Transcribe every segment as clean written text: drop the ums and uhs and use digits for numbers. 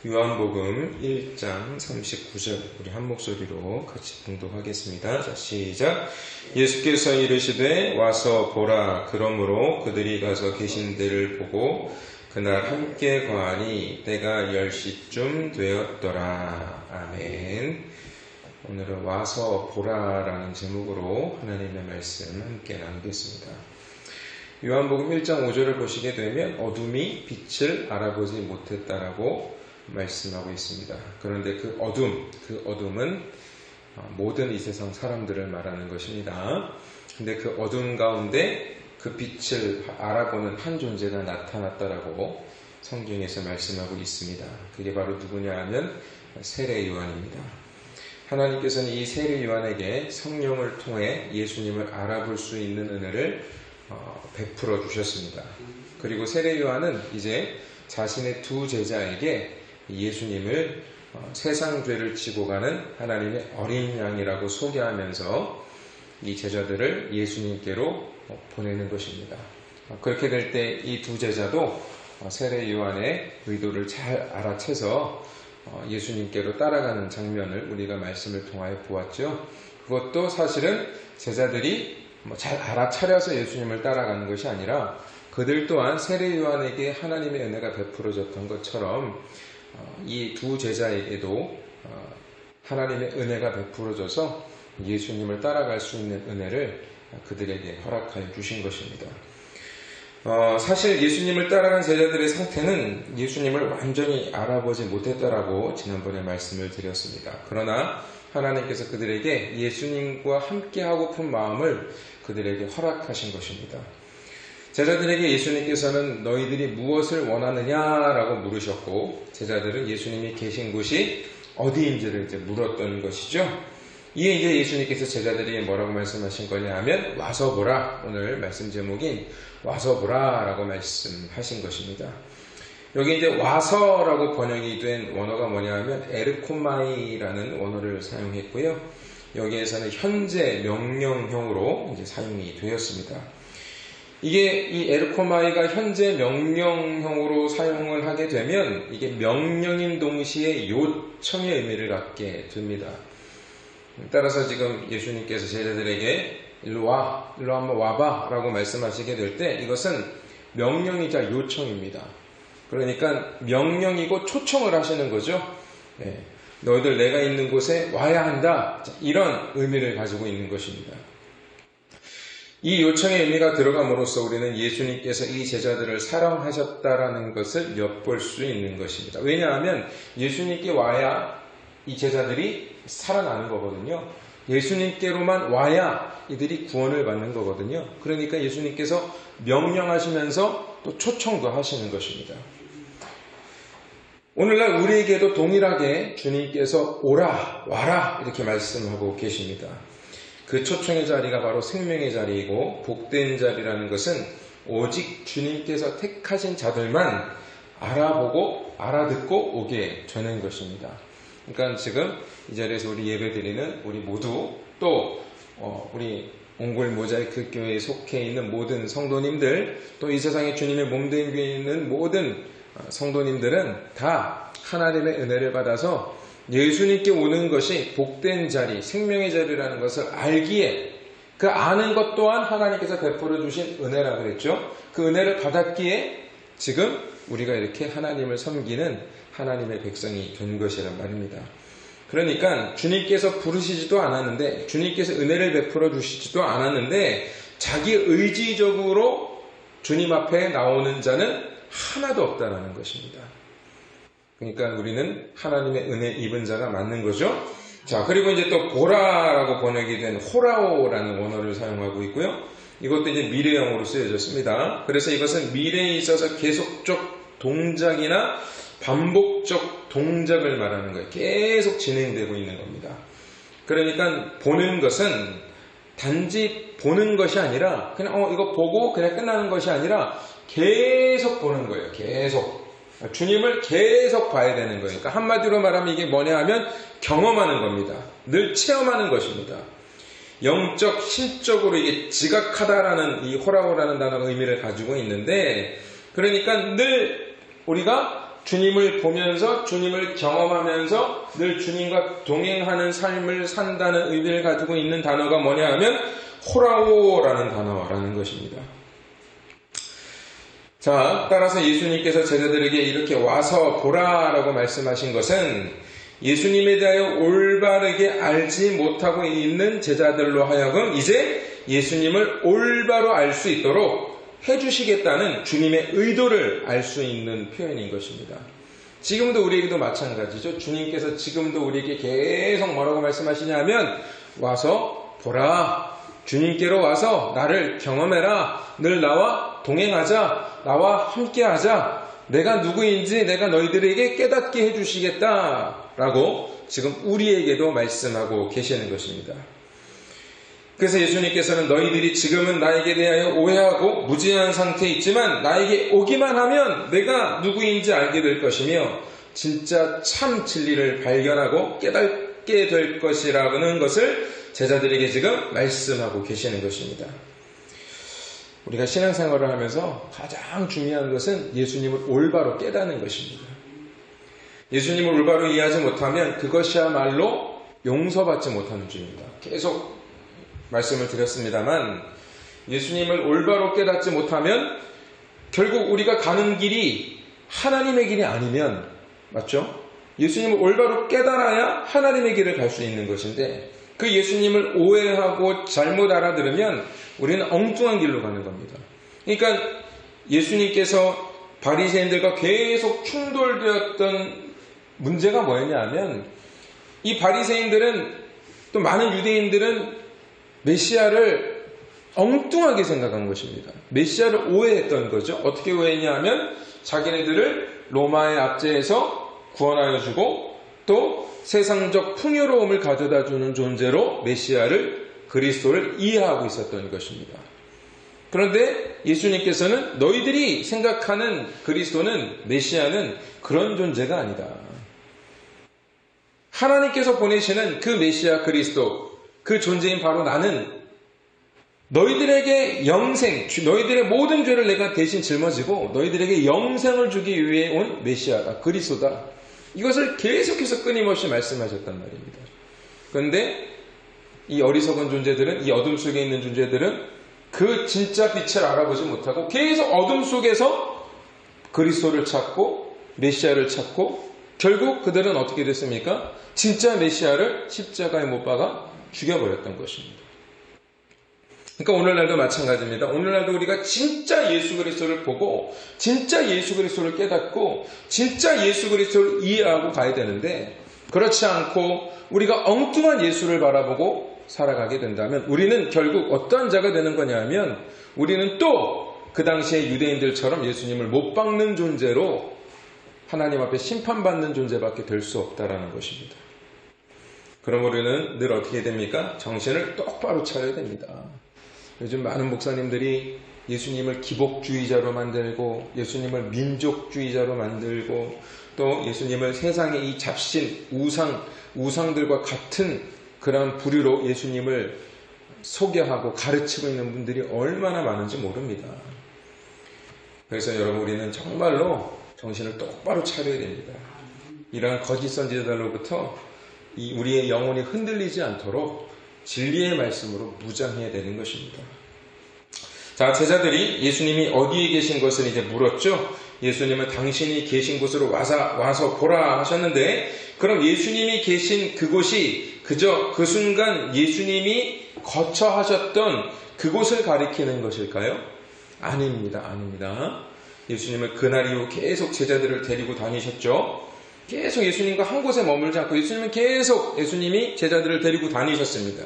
요한복음 1장 39절 우리 한 목소리로 같이 봉독하겠습니다. 자, 시작. 예수께서 이르시되 와서 보라. 그러므로 그들이 가서 계신 데를 보고 그날 함께 거하니 때가 10시쯤 되었더라. 아멘. 오늘은 와서 보라라는 제목으로 하나님의 말씀 함께 나누겠습니다. 요한복음 1장 5절을 보시게 되면 어둠이 빛을 알아보지 못했다라고 말씀하고 있습니다. 그런데 그 어둠은 모든 이 세상 사람들을 말하는 것입니다. 근데 그 어둠 가운데 그 빛을 알아보는 한 존재가 나타났다라고 성경에서 말씀하고 있습니다. 그게 바로 누구냐 하면 세례 요한입니다. 하나님께서는 이 세례 요한에게 성령을 통해 예수님을 알아볼 수 있는 은혜를 베풀어 주셨습니다. 그리고 세례 요한은 이제 자신의 두 제자에게 예수님을 세상 죄를 지고 가는 하나님의 어린 양이라고 소개하면서 이 제자들을 예수님께로 보내는 것입니다. 그렇게 될 때 이 두 제자도 세례 요한의 의도를 잘 알아채서 예수님께로 따라가는 장면을 우리가 말씀을 통하여 보았죠. 그것도 사실은 제자들이 잘 알아차려서 예수님을 따라가는 것이 아니라 그들 또한 세례 요한에게 하나님의 은혜가 베풀어졌던 것처럼 이 두 제자에게도 하나님의 은혜가 베풀어져서 예수님을 따라갈 수 있는 은혜를 그들에게 허락하여 주신 것입니다. 사실 예수님을 따라간 제자들의 상태는 예수님을 완전히 알아보지 못했다라고 지난번에 말씀을 드렸습니다. 그러나 하나님께서 그들에게 예수님과 함께하고픈 마음을 그들에게 허락하신 것입니다. 제자들에게 예수님께서는 너희들이 무엇을 원하느냐라고 물으셨고 제자들은 예수님이 계신 곳이 어디인지를 이제 물었던 것이죠. 이에 이제 예수님께서 제자들에게 뭐라고 말씀하신 거냐 하면 와서 보라. 오늘 말씀 제목인 와서 보라라고 말씀하신 것입니다. 여기 이제 와서라고 번역이 된 원어가 뭐냐 하면 에르코마이라는 원어를 사용했고요. 여기에서는 현재 명령형으로 이제 사용이 되었습니다. 이게 이 에르코마이가 현재 명령형으로 사용을 하게 되면 이게 명령인 동시에 요청의 의미를 갖게 됩니다. 따라서 지금 예수님께서 제자들에게 일로 한번 와봐 라고 말씀하시게 될 때 이것은 명령이자 요청입니다. 그러니까 명령이고 초청을 하시는 거죠. 너희들 내가 있는 곳에 와야 한다. 이런 의미를 가지고 있는 것입니다. 이 요청의 의미가 들어감으로써 우리는 예수님께서 이 제자들을 사랑하셨다라는 것을 엿볼 수 있는 것입니다. 왜냐하면 예수님께 와야 이 제자들이 살아나는 거거든요. 예수님께로만 와야 이들이 구원을 받는 거거든요. 그러니까 예수님께서 명령하시면서 또 초청도 하시는 것입니다. 오늘날 우리에게도 동일하게 주님께서 오라, 와라 이렇게 말씀하고 계십니다. 그 초청의 자리가 바로 생명의 자리이고 복된 자리라는 것은 오직 주님께서 택하신 자들만 알아보고 알아듣고 오게 되는 것입니다. 그러니까 지금 이 자리에서 우리 예배드리는 우리 모두 또 우리 옹골 모자이크 교회에 속해 있는 모든 성도님들 또 이 세상에 주님의 몸된 교회에 있는 모든 성도님들은 다 하나님의 은혜를 받아서 예수님께 오는 것이 복된 자리, 생명의 자리라는 것을 알기에 그 아는 것 또한 하나님께서 베풀어 주신 은혜라고 그랬죠. 그 은혜를 받았기에 지금 우리가 이렇게 하나님을 섬기는 하나님의 백성이 된 것이란 말입니다. 그러니까 주님께서 부르시지도 않았는데 주님께서 은혜를 베풀어 주시지도 않았는데 자기 의지적으로 주님 앞에 나오는 자는 하나도 없다라는 것입니다. 그러니까 우리는 하나님의 은혜 입은 자가 맞는 거죠. 자, 그리고 이제 또 보라라고 번역이 된 호라오라는 원어를 사용하고 있고요. 이것도 이제 미래형으로 쓰여졌습니다. 그래서 이것은 미래에 있어서 계속적 동작이나 반복적 동작을 말하는 거예요. 계속 진행되고 있는 겁니다. 그러니까 보는 것은 단지 보는 것이 아니라 그냥 이거 보고 그냥 끝나는 것이 아니라 계속 보는 거예요. 계속. 주님을 계속 봐야 되는 거예요. 그러니까 한마디로 말하면 이게 뭐냐 하면 경험하는 겁니다. 늘 체험하는 것입니다. 영적, 신적으로 이게 지각하다라는 이 호라오라는 단어가 의미를 가지고 있는데 그러니까 늘 우리가 주님을 보면서 주님을 경험하면서 늘 주님과 동행하는 삶을 산다는 의미를 가지고 있는 단어가 뭐냐 하면 호라오라는 단어라는 것입니다. 자, 따라서 예수님께서 제자들에게 이렇게 와서 보라라고 말씀하신 것은 예수님에 대하여 올바르게 알지 못하고 있는 제자들로 하여금 이제 예수님을 올바로 알 수 있도록 해주시겠다는 주님의 의도를 알 수 있는 표현인 것입니다. 지금도 우리에게도 마찬가지죠. 주님께서 지금도 우리에게 계속 뭐라고 말씀하시냐면 와서 보라. 주님께로 와서 나를 경험해라. 늘 나와 동행하자. 나와 함께하자. 내가 누구인지 내가 너희들에게 깨닫게 해주시겠다라고 지금 우리에게도 말씀하고 계시는 것입니다. 그래서 예수님께서는 너희들이 지금은 나에게 대하여 오해하고 무지한 상태에 있지만 나에게 오기만 하면 내가 누구인지 알게 될 것이며 진짜 참 진리를 발견하고 깨닫게 될 것이라는 것을 제자들에게 지금 말씀하고 계시는 것입니다. 우리가 신앙생활을 하면서 가장 중요한 것은 예수님을 올바로 깨닫는 것입니다. 예수님을 올바로 이해하지 못하면 그것이야말로 용서받지 못하는 죄입니다. 계속 말씀을 드렸습니다만 예수님을 올바로 깨닫지 못하면 결국 우리가 가는 길이 하나님의 길이 아니면 맞죠? 예수님을 올바로 깨달아야 하나님의 길을 갈 수 있는 것인데 그 예수님을 오해하고 잘못 알아들으면 우리는 엉뚱한 길로 가는 겁니다. 그러니까 예수님께서 바리새인들과 계속 충돌되었던 문제가 뭐였냐 하면 이 바리새인들은 또 많은 유대인들은 메시아를 엉뚱하게 생각한 것입니다. 메시아를 오해했던 거죠. 어떻게 오해했냐 하면 자기네들을 로마의 압제에서 구원하여 주고 또 세상적 풍요로움을 가져다 주는 존재로 메시아를 그리스도를 이해하고 있었던 것입니다. 그런데 예수님께서는 너희들이 생각하는 그리스도는 메시아는 그런 존재가 아니다. 하나님께서 보내시는 그 메시아 그리스도 그 존재인 바로 나는 너희들에게 영생, 너희들의 모든 죄를 내가 대신 짊어지고 너희들에게 영생을 주기 위해 온 메시아다. 그리스도다. 이것을 계속해서 끊임없이 말씀하셨단 말입니다. 그런데 이 어리석은 존재들은, 이 어둠 속에 있는 존재들은 그 진짜 빛을 알아보지 못하고 계속 어둠 속에서 그리스도를 찾고 메시아를 찾고 결국 그들은 어떻게 됐습니까? 진짜 메시아를 십자가에 못 박아 죽여버렸던 것입니다. 그러니까 오늘날도 마찬가지입니다. 오늘날도 우리가 진짜 예수 그리스도를 보고 진짜 예수 그리스도를 깨닫고 진짜 예수 그리스도를 이해하고 가야 되는데 그렇지 않고 우리가 엉뚱한 예수를 바라보고 살아가게 된다면 우리는 결국 어떠한 자가 되는 거냐 하면 우리는 또 그 당시에 유대인들처럼 예수님을 못 박는 존재로 하나님 앞에 심판받는 존재밖에 될 수 없다라는 것입니다. 그럼 우리는 늘 어떻게 됩니까? 정신을 똑바로 차려야 됩니다. 요즘 많은 목사님들이 예수님을 기복주의자로 만들고 예수님을 민족주의자로 만들고 또 예수님을 세상의 이 잡신 우상들과 같은 그런 부류로 예수님을 소개하고 가르치고 있는 분들이 얼마나 많은지 모릅니다. 그래서 여러분 우리는 정말로 정신을 똑바로 차려야 됩니다. 이러한 거짓 선지자들로부터 우리의 영혼이 흔들리지 않도록 진리의 말씀으로 무장해야 되는 것입니다. 자, 제자들이 예수님이 어디에 계신 것을 이제 물었죠. 예수님은 당신이 계신 곳으로 와서 보라 하셨는데 그럼 예수님이 계신 그곳이 그저 그 순간 예수님이 거처 하셨던 그곳을 가리키는 것일까요? 아닙니다. 예수님은 그날 이후 계속 제자들을 데리고 다니셨죠. 계속 예수님과 한 곳에 머물지 않고 예수님이 제자들을 데리고 다니셨습니다.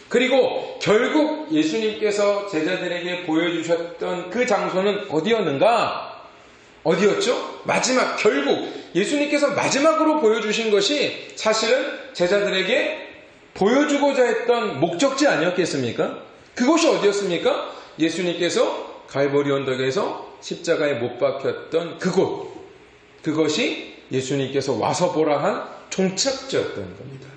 그리고 결국 예수님께서 제자들에게 보여주셨던 그 장소는 어디였는가? 어디였죠? 결국 예수님께서 마지막으로 보여주신 것이 사실은 제자들에게 보여주고자 했던 목적지 아니었겠습니까? 그곳이 어디였습니까? 예수님께서 갈보리 언덕에서 십자가에 못 박혔던 그곳. 그것이 예수님께서 와서 보라 한 종착지였던 겁니다.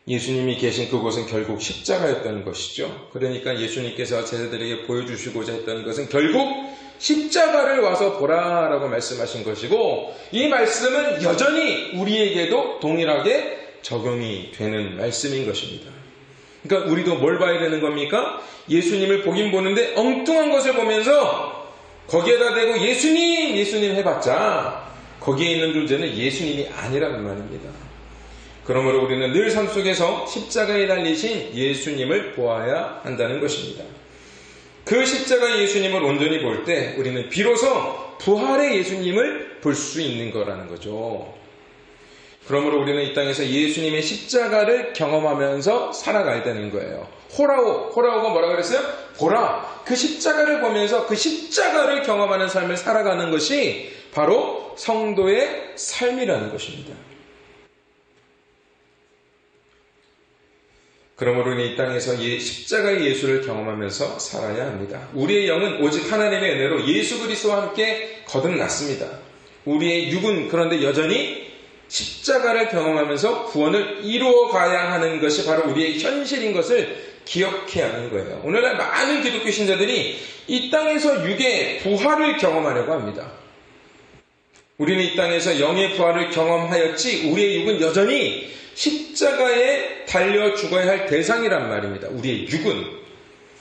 예수님이 계신 그곳은 결국 십자가였던 것이죠. 그러니까 예수님께서 제자들에게 보여주시고자 했던 것은 결국 십자가를 와서 보라라고 말씀하신 것이고, 이 말씀은 여전히 우리에게도 동일하게 적용이 되는 말씀인 것입니다. 그러니까 우리도 뭘 봐야 되는 겁니까? 예수님을 보긴 보는데 엉뚱한 것을 보면서 거기에다 대고 예수님 해봤자 거기에 있는 존재는 예수님이 아니라는 말입니다. 그러므로 우리는 늘 삶 속에서 십자가에 달리신 예수님을 보아야 한다는 것입니다. 그 십자가 예수님을 온전히 볼 때 우리는 비로소 부활의 예수님을 볼 수 있는 거라는 거죠. 그러므로 우리는 이 땅에서 예수님의 십자가를 경험하면서 살아가야 되는 거예요. 호라오가 뭐라 그랬어요? 보라. 그 십자가를 보면서 그 십자가를 경험하는 삶을 살아가는 것이 바로 성도의 삶이라는 것입니다. 그러므로 우리는 이 땅에서 십자가의 예수를 경험하면서 살아야 합니다. 우리의 영은 오직 하나님의 은혜로 예수 그리스도와 함께 거듭났습니다. 우리의 육은 그런데 여전히 십자가를 경험하면서 구원을 이루어 가야 하는 것이 바로 우리의 현실인 것을 기억해야 하는 거예요. 오늘날 많은 기독교 신자들이 이 땅에서 육의 부활을 경험하려고 합니다. 우리는 이 땅에서 영의 부활을 경험하였지 우리의 육은 여전히 십자가에 달려 죽어야 할 대상이란 말입니다. 우리의 육은.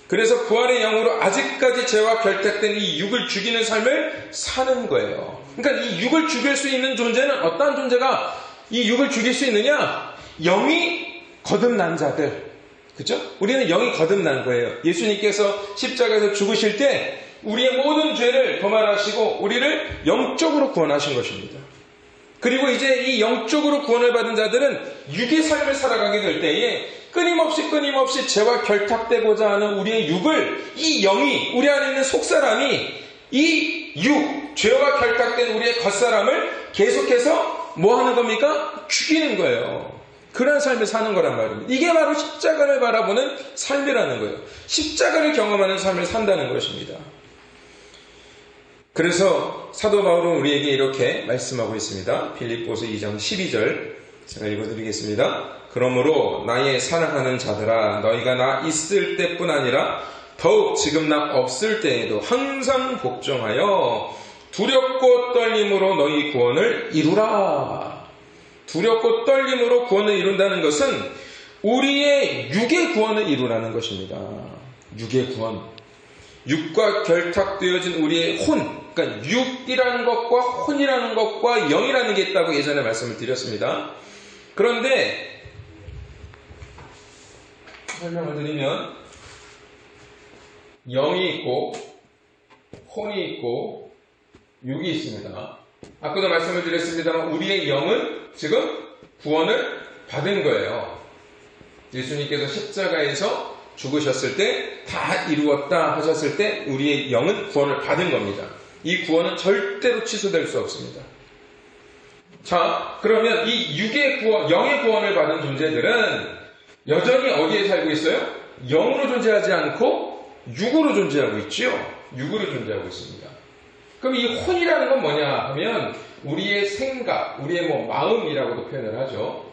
그래서 부활의 영으로 아직까지 죄와 결탁된 이 육을 죽이는 삶을 사는 거예요. 그러니까 이 육을 죽일 수 있는 존재는 어떠한 존재가 이 육을 죽일 수 있느냐? 영이 거듭난 자들. 그죠? 우리는 영이 거듭난 거예요. 예수님께서 십자가에서 죽으실 때 우리의 모든 죄를 도말하시고 우리를 영적으로 구원하신 것입니다. 그리고 이제 이 영적으로 구원을 받은 자들은 육의 삶을 살아가게 될 때에 끊임없이 죄와 결탁되고자 하는 우리의 육을 이 영이 우리 안에 있는 속사람이 이 육, 죄와 결탁된 우리의 겉사람을 계속해서 뭐 하는 겁니까? 죽이는 거예요. 그런 삶을 사는 거란 말입니다. 이게 바로 십자가를 바라보는 삶이라는 거예요. 십자가를 경험하는 삶을 산다는 것입니다. 그래서 사도 바울은 우리에게 이렇게 말씀하고 있습니다. 빌립보서 2장 12절 제가 읽어드리겠습니다. 그러므로 나의 사랑하는 자들아 너희가 나 있을 때뿐 아니라 더욱 지금 나 없을 때에도 항상 복종하여 두렵고 떨림으로 너희 구원을 이루라. 두렵고 떨림으로 구원을 이룬다는 것은 우리의 육의 구원을 이루라는 것입니다. 육의 구원. 육과 결탁되어진 우리의 혼, 그러니까 육이라는 것과 혼이라는 것과 영이라는 게 있다고 예전에 말씀을 드렸습니다. 그런데 설명을 드리면 영이 있고 혼이 있고 육이 있습니다. 아까도 말씀을 드렸습니다만 우리의 영은 지금 구원을 받은 거예요. 예수님께서 십자가에서 죽으셨을 때 다 이루었다 하셨을 때 우리의 영은 구원을 받은 겁니다. 이 구원은 절대로 취소될 수 없습니다. 자, 그러면 이 육의 구원, 영의 구원을 받은 존재들은 여전히 어디에 살고 있어요? 영으로 존재하지 않고 육으로 존재하고 있죠. 육으로 존재하고 있습니다. 그럼 이 혼이라는 건 뭐냐 하면 우리의 생각, 우리의 마음이라고도 표현을 하죠.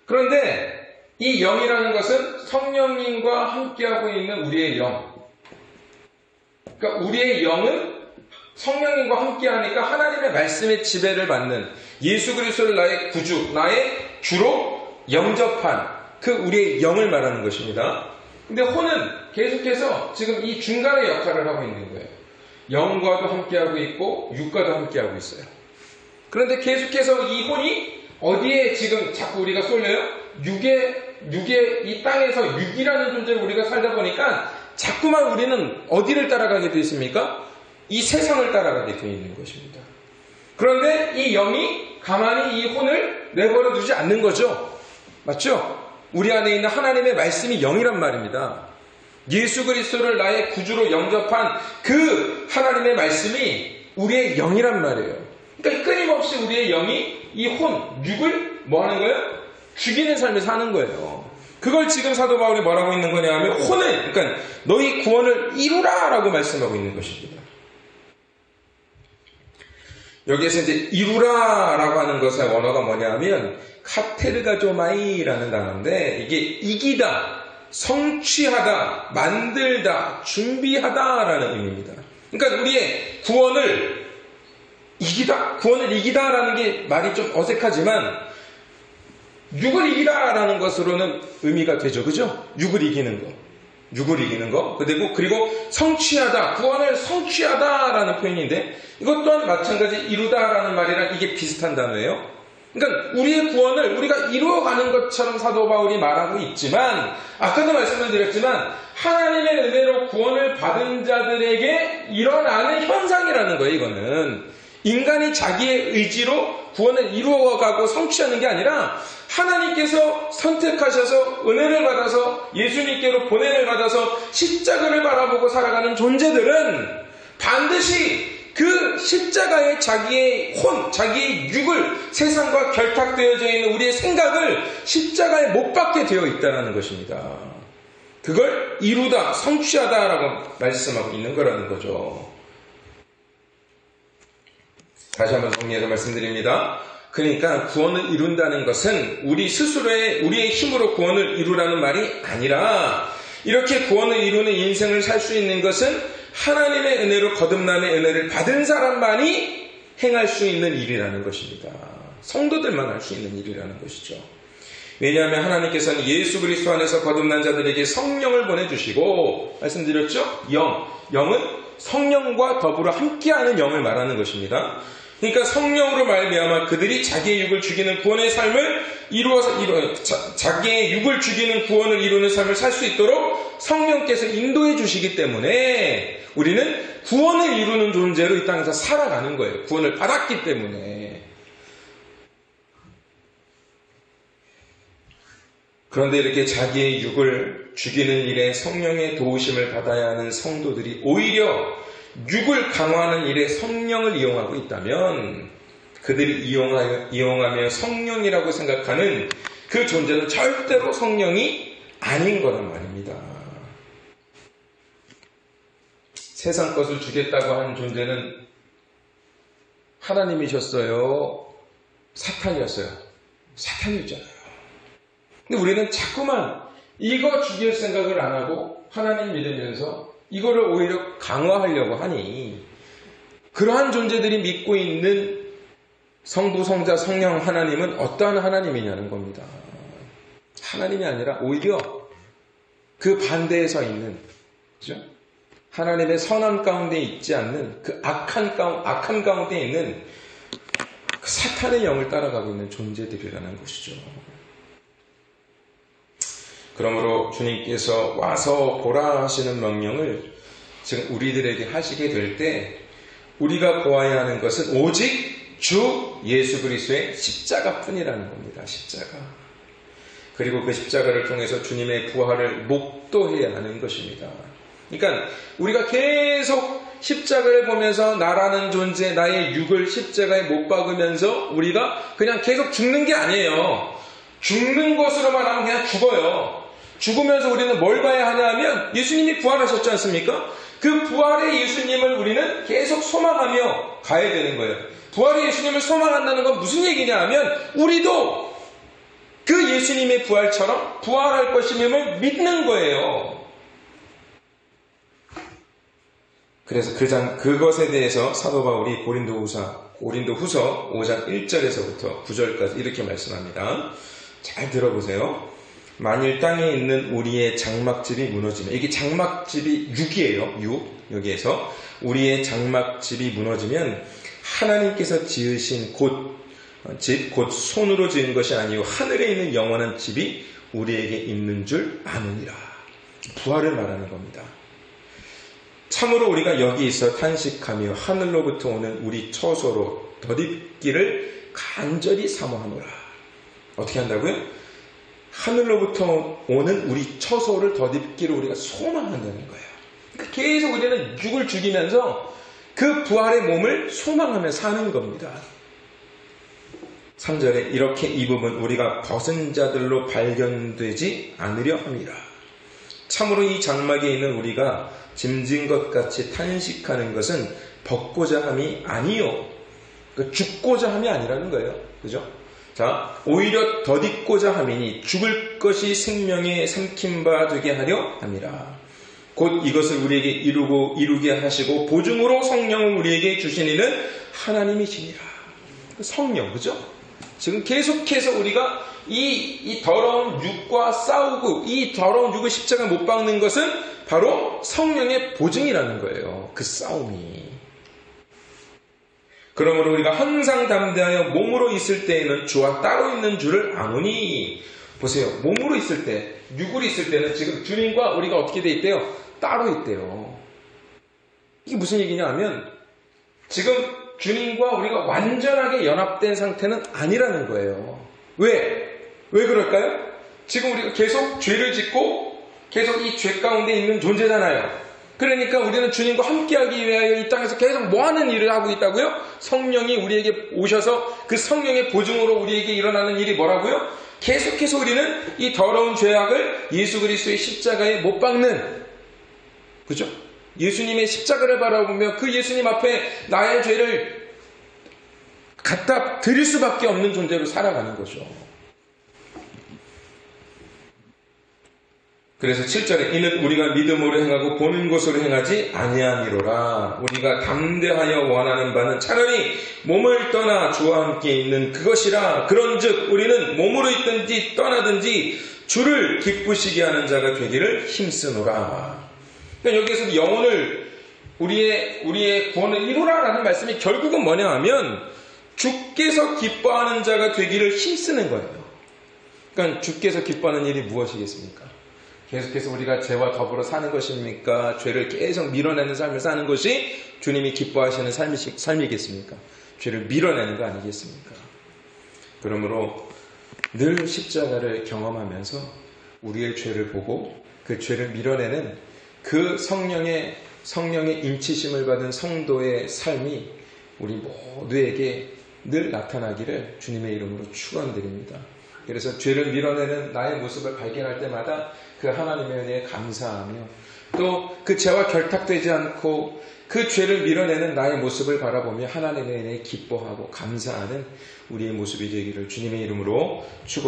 그런데 이 영이라는 것은 성령님과 함께하고 있는 우리의 영. 그러니까 우리의 영은 성령님과 함께하니까 하나님의 말씀의 지배를 받는 예수 그리스도를 나의 구주, 나의 주로 영접한 그 우리의 영을 말하는 것입니다. 근데 혼은 계속해서 지금 이 중간의 역할을 하고 있는 거예요. 영과도 함께하고 있고 육과도 함께하고 있어요. 그런데 계속해서 이 혼이 어디에 지금 자꾸 우리가 쏠려요? 육의 이 땅에서 육이라는 존재를 우리가 살다 보니까 자꾸만 우리는 어디를 따라가게 되어 있습니까? 이 세상을 따라가게 되어 있는 것입니다. 그런데 이 영이 가만히 이 혼을 내버려 두지 않는 거죠. 맞죠? 우리 안에 있는 하나님의 말씀이 영이란 말입니다. 예수 그리스도를 나의 구주로 영접한 그 하나님의 말씀이 우리의 영이란 말이에요. 그러니까 끊임없이 우리의 영이 이 혼, 육을 뭐 하는 거예요? 죽이는 삶을 사는 거예요. 그걸 지금 사도 바울이 뭐라고 있는 거냐 하면 혼을, 그러니까 너희 구원을 이루라 라고 말씀하고 있는 것입니다. 여기에서 이제 이루라 라고 하는 것의 원어가 뭐냐 하면 카테르가조마이라는 단어인데 이게 이기다, 성취하다, 만들다, 준비하다라는 의미입니다. 그러니까 우리의 구원을 이기다라는 게 말이 좀 어색하지만 육을 이기다라는 것으로는 의미가 되죠. 그죠? 육을 이기는 거. 그리고 성취하다, 구원을 성취하다라는 표현인데 이것 또한 마찬가지 이루다라는 말이랑 이게 비슷한 단어예요. 그러니까 우리의 구원을 우리가 이루어가는 것처럼 사도 바울이 말하고 있지만 아까도 말씀을 드렸지만 하나님의 은혜로 구원을 받은 자들에게 일어나는 현상이라는 거예요. 이거는 인간이 자기의 의지로 구원을 이루어가고 성취하는 게 아니라 하나님께서 선택하셔서 은혜를 받아서 예수님께로 보냄을 받아서 십자가를 바라보고 살아가는 존재들은 반드시 그 십자가에 자기의 자기의 육을 세상과 결탁되어져 있는 우리의 생각을 십자가에 못 박게 되어 있다는 것입니다. 그걸 이루다, 성취하다라고 말씀하고 있는 거라는 거죠. 다시 한번 정리해서 말씀드립니다. 그러니까 구원을 이룬다는 것은 우리 스스로의 우리의 힘으로 구원을 이루라는 말이 아니라 이렇게 구원을 이루는 인생을 살 수 있는 것은 하나님의 은혜로 거듭남의 은혜를 받은 사람만이 행할 수 있는 일이라는 것입니다. 성도들만 할 수 있는 일이라는 것이죠. 왜냐하면 하나님께서는 예수 그리스도 안에서 거듭난 자들에게 성령을 보내주시고 말씀드렸죠? 영은 성령과 더불어 함께하는 영을 말하는 것입니다. 그러니까 성령으로 말미암아 그들이 자기의 육을 죽이는 구원의 삶을 자기의 육을 죽이는 구원을 이루는 삶을 살 수 있도록 성령께서 인도해 주시기 때문에 우리는 구원을 이루는 존재로 이 땅에서 살아가는 거예요. 구원을 받았기 때문에. 그런데 이렇게 자기의 육을 죽이는 일에 성령의 도우심을 받아야 하는 성도들이 오히려 육을 강화하는 일에 성령을 이용하고 있다면 그들이 이용하며 성령이라고 생각하는 그 존재는 절대로 성령이 아닌 거란 말입니다. 세상 것을 주겠다고 하는 존재는 하나님이셨어요? 사탄이었어요? 사탄이었잖아요. 근데 우리는 자꾸만 이거 죽일 생각을 안 하고 하나님 믿으면서 이거를 오히려 강화하려고 하니 그러한 존재들이 믿고 있는 성부, 성자, 성령 하나님은 어떠한 하나님이냐는 겁니다. 하나님이 아니라 오히려 그 반대에 서 있는, 그죠? 하나님의 선함 가운데 있지 않는 그 악한 가운데 있는 그 사탄의 영을 따라가고 있는 존재들이라는 것이죠. 그러므로 주님께서 와서 보라 하시는 명령을 지금 우리들에게 하시게 될 때 우리가 보아야 하는 것은 오직 주 예수 그리스도의 십자가뿐이라는 겁니다. 십자가. 그리고 그 십자가를 통해서 주님의 부활을 목도해야 하는 것입니다. 그러니까 우리가 계속 십자가를 보면서 나라는 존재, 나의 육을 십자가에 못 박으면서 우리가 그냥 계속 죽는 게 아니에요. 죽는 것으로만 하면 그냥 죽어요. 죽으면서 우리는 뭘 봐야 하냐 하면 예수님이 부활하셨지 않습니까? 그 부활의 예수님을 우리는 계속 소망하며 가야 되는 거예요. 부활의 예수님을 소망한다는 건 무슨 얘기냐 하면 우리도 그 예수님의 부활처럼 부활할 것임을 믿는 거예요. 그래서 그것에 대해서 사도 바울이 고린도후서 5장 1절에서부터 9절까지 이렇게 말씀합니다. 잘 들어보세요. 만일 땅에 있는 우리의 장막집이 무너지면, 이게 장막집이 6이에요. 여기에서 우리의 장막집이 무너지면 하나님께서 지으신 곧 손으로 지은 것이 아니요 하늘에 있는 영원한 집이 우리에게 있는 줄 아느니라. 부활을 말하는 겁니다. 참으로 우리가 여기 있어 탄식하며 하늘로부터 오는 우리 처소로 덧입기를 간절히 사모하노라. 어떻게 한다고요? 하늘로부터 오는 우리 처소를 덧입기를 우리가 소망한다는 거예요. 그러니까 계속 우리는 육을 죽이면서 그 부활의 몸을 소망하며 사는 겁니다. 3절에 이렇게 입으면 우리가 벗은 자들로 발견되지 않으려 함이라. 참으로 이 장막에 있는 우리가 짐진 것 같이 탄식하는 것은 벗고자 함이 아니요. 그러니까 죽고자 함이 아니라는 거예요. 그죠? 자, 오히려 덧입고자 함이니 죽을 것이 생명에 삼킨 바 되게 하려 함이라. 곧 이것을 우리에게 이루게 하시고 보증으로 성령을 우리에게 주신 이는 하나님이시니라. 성령, 그죠? 지금 계속해서 우리가 이 더러운 육과 싸우고 이 더러운 육을 십자가에 못 박는 것은 바로 성령의 보증이라는 거예요. 그 싸움이. 그러므로 우리가 항상 담대하여 몸으로 있을 때에는 주와 따로 있는 줄을 아노니. 보세요. 몸으로 있을 때, 육으로 있을 때는 지금 주님과 우리가 어떻게 돼 있대요? 따로 있대요. 이게 무슨 얘기냐 하면 지금 주님과 우리가 완전하게 연합된 상태는 아니라는 거예요. 왜 그럴까요? 지금 우리가 계속 죄를 짓고 계속 이 죄 가운데 있는 존재잖아요. 그러니까 우리는 주님과 함께하기 위하여 이 땅에서 계속 뭐하는 일을 하고 있다고요? 성령이 우리에게 오셔서 그 성령의 보증으로 우리에게 일어나는 일이 뭐라고요? 계속해서 우리는 이 더러운 죄악을 예수 그리스도의 십자가에 못 박는, 그죠? 예수님의 십자가를 바라보며 그 예수님 앞에 나의 죄를 갖다 드릴 수밖에 없는 존재로 살아가는 거죠. 그래서 7절에 이는 우리가 믿음으로 행하고 보는 것으로 행하지 아니함이로라. 우리가 담대하여 원하는 바는 차라리 몸을 떠나 주와 함께 있는 그것이라. 그런즉 우리는 몸으로 있든지 떠나든지 주를 기쁘시게 하는 자가 되기를 힘쓰노라. 그러니까 여기에서 영혼을 우리의 구원을 이루라라는 말씀이 결국은 뭐냐 하면 주께서 기뻐하는 자가 되기를 힘쓰는 거예요. 그러니까 주께서 기뻐하는 일이 무엇이겠습니까? 계속해서 우리가 죄와 더불어 사는 것입니까? 죄를 계속 밀어내는 삶을 사는 것이 주님이 기뻐하시는 삶이겠습니까? 죄를 밀어내는 거 아니겠습니까? 그러므로 늘 십자가를 경험하면서 우리의 죄를 보고 그 죄를 밀어내는 그 성령의 인치심을 받은 성도의 삶이 우리 모두에게 늘 나타나기를 주님의 이름으로 축원드립니다. 그래서 죄를 밀어내는 나의 모습을 발견할 때마다 그 하나님의 은혜에 감사하며 또 그 죄와 결탁되지 않고 그 죄를 밀어내는 나의 모습을 바라보며 하나님의 은혜에 기뻐하고 감사하는 우리의 모습이 되기를 주님의 이름으로 축원드립니다.